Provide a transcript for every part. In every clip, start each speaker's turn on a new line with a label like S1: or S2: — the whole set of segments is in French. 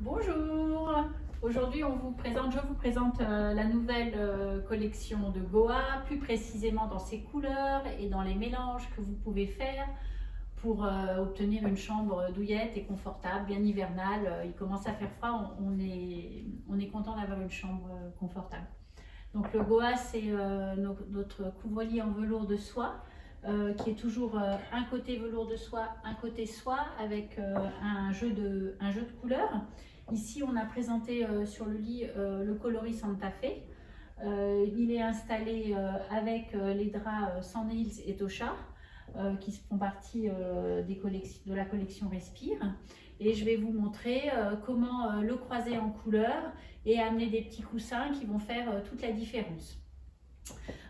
S1: Bonjour! Aujourd'hui, je vous présente la nouvelle collection de Goa, plus précisément dans ses couleurs et dans les mélanges que vous pouvez faire pour obtenir une chambre douillette et confortable, bien hivernale. Il commence à faire froid, on est content d'avoir une chambre confortable. Donc le Goa, c'est notre couvre-lit en velours de soie, qui est toujours un côté velours de soie, un côté soie, avec un jeu de couleurs. Ici, on a présenté sur le lit le coloris Santa Fe. Il est installé avec les draps Sandhills et Tosha, qui font partie de la collection Respire. Et je vais vous montrer comment le croiser en couleurs et amener des petits coussins qui vont faire toute la différence.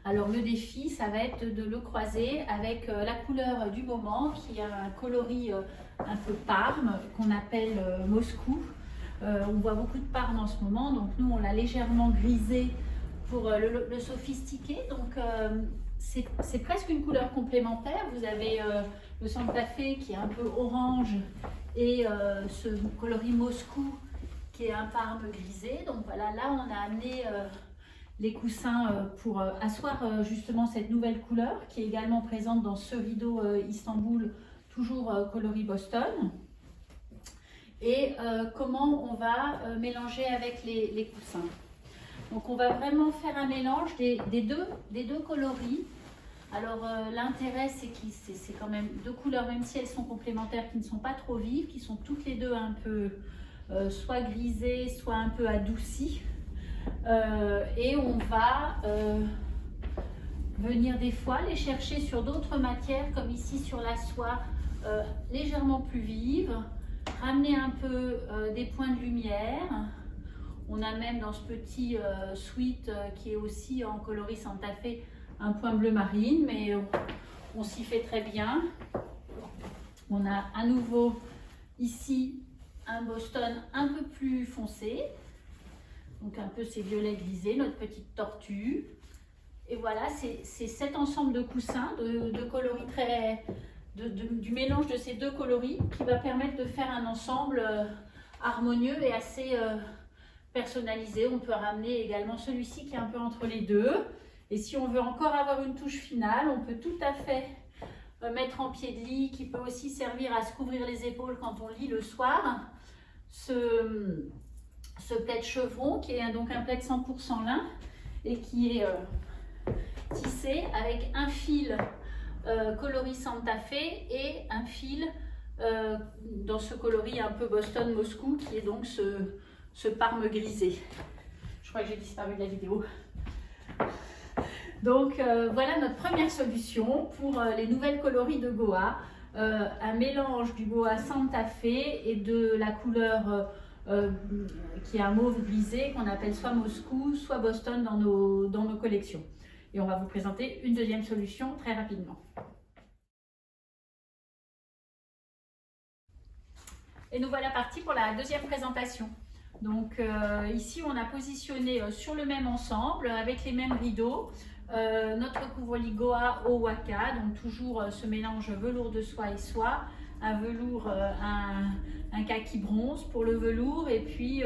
S1: Alors le défi, ça va être de le croiser avec la couleur du moment, qui a un coloris un peu parme, qu'on appelle Moscou. On voit beaucoup de parme en ce moment, donc nous on l'a légèrement grisé pour le sophistiquer. Donc c'est presque une couleur complémentaire. Vous avez le Santa Fe qui est un peu orange et ce coloris Moscou qui est un parme grisé. Donc voilà, là on a amené les coussins pour asseoir justement cette nouvelle couleur qui est également présente dans ce rideau Istanbul, toujours coloris Boston. Et comment on va mélanger avec les coussins. Donc on va vraiment faire un mélange des deux coloris. Alors l'intérêt, c'est que c'est quand même deux couleurs, même si elles sont complémentaires, qui ne sont pas trop vives, qui sont toutes les deux un peu soit grisées, soit un peu adoucies. Et on va venir des fois les chercher sur d'autres matières, comme ici sur la soie, légèrement plus vive, ramener un peu des points de lumière. On a même dans ce petit suite qui est aussi en coloris Santa Fe un point bleu marine, mais on s'y fait très bien. On a à nouveau ici un Boston un peu plus foncé, donc un peu ces violets grisés, notre petite tortue. Et voilà, c'est cet ensemble de coussins, de coloris du mélange de ces deux coloris qui va permettre de faire un ensemble harmonieux et assez personnalisé. On peut ramener également celui-ci qui est un peu entre les deux. Et si on veut encore avoir une touche finale, on peut tout à fait mettre en pied de lit, qui peut aussi servir à se couvrir les épaules quand on lit le soir, ce plaid chevron qui est donc un plaid 100% lin et qui est tissé avec un fil coloris Santa Fe et un fil dans ce coloris un peu Boston Moscou qui est donc ce parme grisé. Je crois que j'ai disparu de la vidéo. Donc voilà notre première solution pour les nouvelles coloris de Goa. Un mélange du Goa Santa Fe et de la couleur qui est un mauve grisé qu'on appelle soit Moscou, soit Boston dans nos collections. Et on va vous présenter une deuxième solution très rapidement. Et nous voilà partis pour la deuxième présentation. Donc ici on a positionné sur le même ensemble avec les mêmes rideaux notre couvre-lit Goa au Waka, donc toujours ce mélange velours de soie et soie, un velours, un kaki bronze pour le velours et puis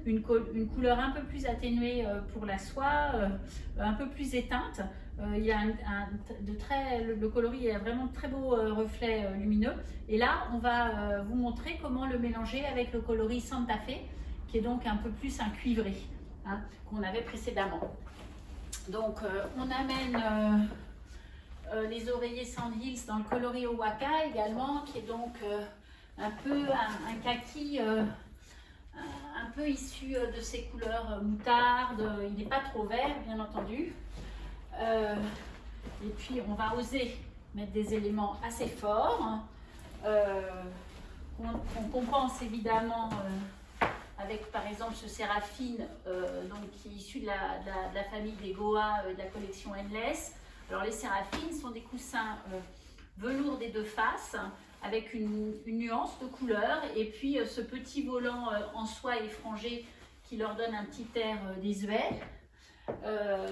S1: une couleur un peu plus atténuée pour la soie, un peu plus éteinte. Il y a le coloris a vraiment de très beaux reflets lumineux. Et là, on va vous montrer comment le mélanger avec le coloris Santa Fe, qui est donc un peu plus un cuivré, hein, qu'on avait précédemment. Donc, on amène les oreillers Sandhills dans le coloris Owaka également, qui est donc un peu un kaki un peu issu de ces couleurs moutarde. Il n'est pas trop vert, bien entendu. Et puis, on va oser mettre des éléments assez forts qu'on compense évidemment avec par exemple ce Séraphine donc, qui est issu de la famille des Goa de la collection Endless. Alors les Séraphines sont des coussins velours des deux faces avec une nuance de couleur et puis ce petit volant en soie effrangé qui leur donne un petit air désuet.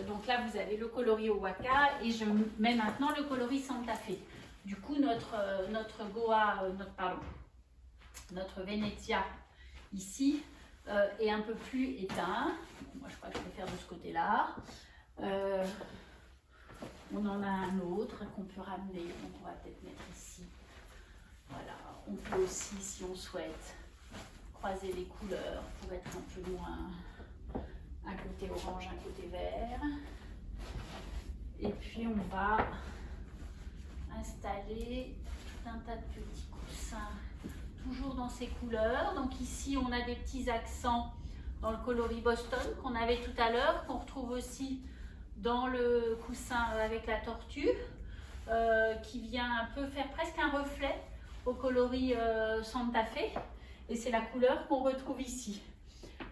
S1: Donc là vous avez le coloris Owaka et je mets maintenant le coloris Santa Fe. Du coup notre Goa, notre Venezia ici est un peu plus éteint. Moi je crois que je préfère de ce côté-là. On en a un autre qu'on peut ramener, donc on va peut-être mettre ici. Voilà, on peut aussi, si on souhaite, croiser les couleurs pour être un peu moins, un côté orange, un côté vert. Et puis on va installer tout un tas de petits coussins, toujours dans ces couleurs. Donc ici on a des petits accents dans le coloris Boston qu'on avait tout à l'heure, qu'on retrouve aussi dans le coussin avec la tortue, qui vient un peu faire presque un reflet au coloris Santa Fe, et c'est la couleur qu'on retrouve ici.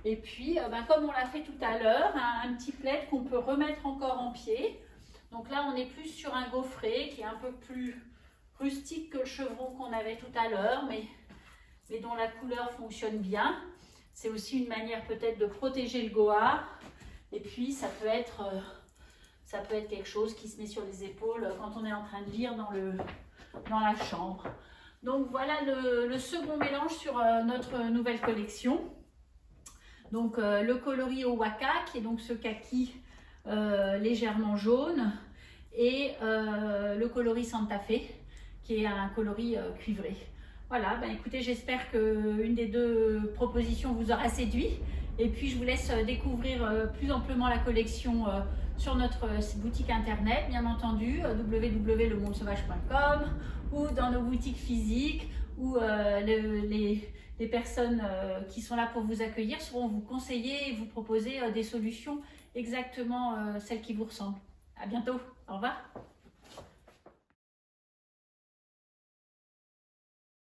S1: Et puis comme on l'a fait tout à l'heure, un petit plaid qu'on peut remettre encore en pied. Donc là on est plus sur un gaufret qui est un peu plus rustique que le chevron qu'on avait tout à l'heure, mais dont la couleur fonctionne bien. C'est aussi une manière peut-être de protéger le goa, et puis ça peut être quelque chose qui se met sur les épaules quand on est en train de lire dans la chambre. Donc voilà le second mélange sur notre nouvelle collection. Donc le coloris Owaka, qui est donc ce kaki légèrement jaune, et le coloris Santa Fe, qui est un coloris cuivré. Voilà, écoutez, j'espère qu'une des deux propositions vous aura séduit. Et puis je vous laisse découvrir plus amplement la collection sur notre boutique internet, bien entendu, www.lemondesauvage.com, ou dans nos boutiques physiques, où les personnes qui sont là pour vous accueillir sauront vous conseiller et vous proposer des solutions exactement celles qui vous ressemblent. À bientôt, au revoir.